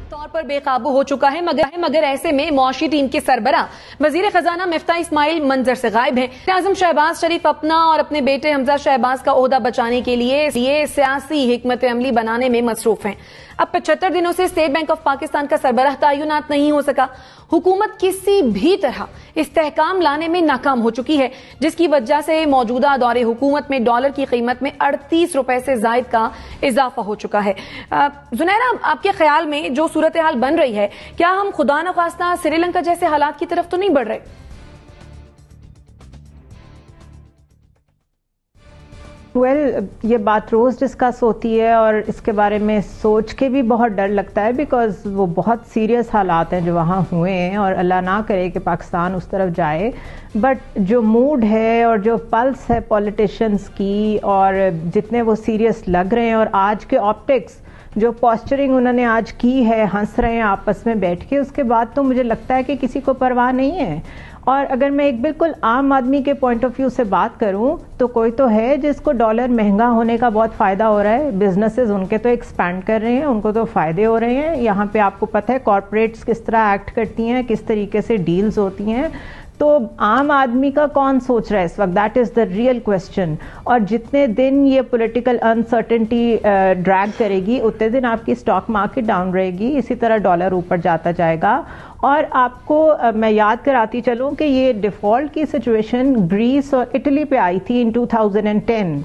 तौर पर बेकाबू हो चुका है, मगर ऐसे में मौशी टीम के सरबरा वजीर खजाना मिफ्ताह इस्माइल मंजर से गायब हैं। आजम शहबाज शरीफ अपना और अपने बेटे हमजा शहबाज का ओहदा बचाने के लिए सियासी हिकमत अमली बनाने में मसरूफ हैं। अब 75 दिनों से स्टेट बैंक ऑफ पाकिस्तान का सरबराह तयनात नहीं हो सका। हुकूमत किसी भी तरह इस्तेहकाम लाने में नाकाम हो चुकी है, जिसकी वजह से मौजूदा दौरे हुकूमत में डॉलर की कीमत में 38 रुपए से जायद का इजाफा हो चुका है। जुनैरा, आपके ख्याल में जो सूरत हाल बन रही है, क्या हम खुदा न खास्ता श्रीलंका जैसे हालात की तरफ तो नहीं बढ़ रहे? ये बात रोज़ डिस्कस होती है और इसके बारे में सोच के भी बहुत डर लगता है, बिकॉज वो बहुत सीरियस हालात हैं जो वहाँ हुए हैं और अल्लाह ना करे कि पाकिस्तान उस तरफ जाए। बट जो मूड है और जो पल्स है पॉलिटिशियंस की, और जितने वो सीरियस लग रहे हैं, और आज के ऑप्टिक्स जो पोस्चरिंग उन्होंने आज की है, हंस रहे हैं आपस में बैठ के, उसके बाद तो मुझे लगता है कि किसी को परवाह नहीं है। और अगर मैं एक बिल्कुल आम आदमी के पॉइंट ऑफ व्यू से बात करूं तो कोई तो है जिसको डॉलर महंगा होने का बहुत फ़ायदा हो रहा है। बिजनेसेस उनके तो एक्सपैंड कर रहे हैं, उनको तो फ़ायदे हो रहे हैं। यहाँ पे आपको पता है कॉरपोरेट्स किस तरह एक्ट करती हैं, किस तरीके से डील्स होती हैं। तो आम आदमी का कौन सोच रहा है इस वक्त? That is the real question. और जितने दिन ये पॉलिटिकल अनसर्टेनिटी ड्रैग करेगी, उतने दिन आपकी स्टॉक मार्केट डाउन रहेगी, इसी तरह डॉलर ऊपर जाता जाएगा। और आपको मैं याद कराती चलूँ कि ये डिफ़ॉल्ट की सिचुएशन ग्रीस और इटली पे आई थी इन 2010।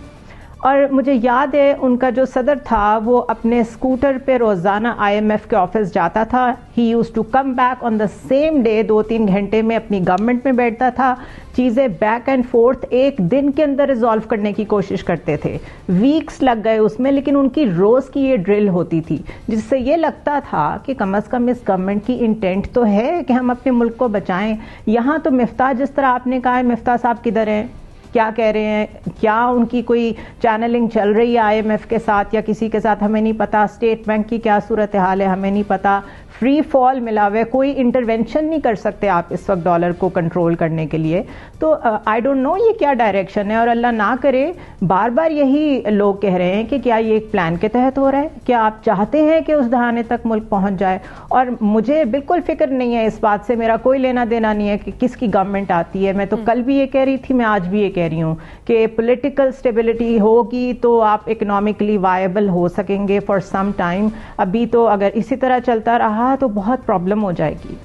और मुझे याद है उनका जो सदर था वो अपने स्कूटर पे रोज़ाना IMF के ऑफिस जाता था। He used to come back on the same day, 2-3 घंटे में अपनी गवर्नमेंट में बैठता था। चीज़ें बैक एंड फोर्थ एक दिन के अंदर रिजॉल्व करने की कोशिश करते थे। वीक्स लग गए उसमें, लेकिन उनकी रोज़ की ये ड्रिल होती थी, जिससे ये लगता था कि कम अज़ कम इस गवर्नमेंट की इंटेंट तो है कि हम अपने मुल्क को बचाएं। यहाँ तो मिफ्ताह, जिस तरह आपने कहा है, मिफ्ताह साहब किधर हैं, क्या कह रहे हैं, क्या उनकी कोई चैनलिंग चल रही है IMF के साथ या किसी के साथ, हमें नहीं पता। स्टेट बैंक की क्या सूरत हाल है हमें नहीं पता। फ्री फॉल मिला हुआ है, कोई इंटरवेंशन नहीं कर सकते आप इस वक्त डॉलर को कंट्रोल करने के लिए। तो आई डोंट नो ये क्या डायरेक्शन है। और अल्लाह ना करे, बार बार यही लोग कह रहे हैं कि क्या ये एक प्लान के तहत हो रहा है, क्या आप चाहते हैं कि उस दहाने तक मुल्क पहुंच जाए। और मुझे बिल्कुल फिक्र नहीं है इस बात से, मेरा कोई लेना देना नहीं है कि किसकी गवर्नमेंट आती है। मैं तो कल भी ये कह रही थी, मैं आज भी ये कह रही हूँ कि पॉलिटिकल स्टेबिलिटी होगी तो आप इकोनॉमिकली वायबल हो सकेंगे फॉर सम टाइम। अभी तो अगर इसी तरह चलता रहा तो बहुत प्रॉब्लम हो जाएगी।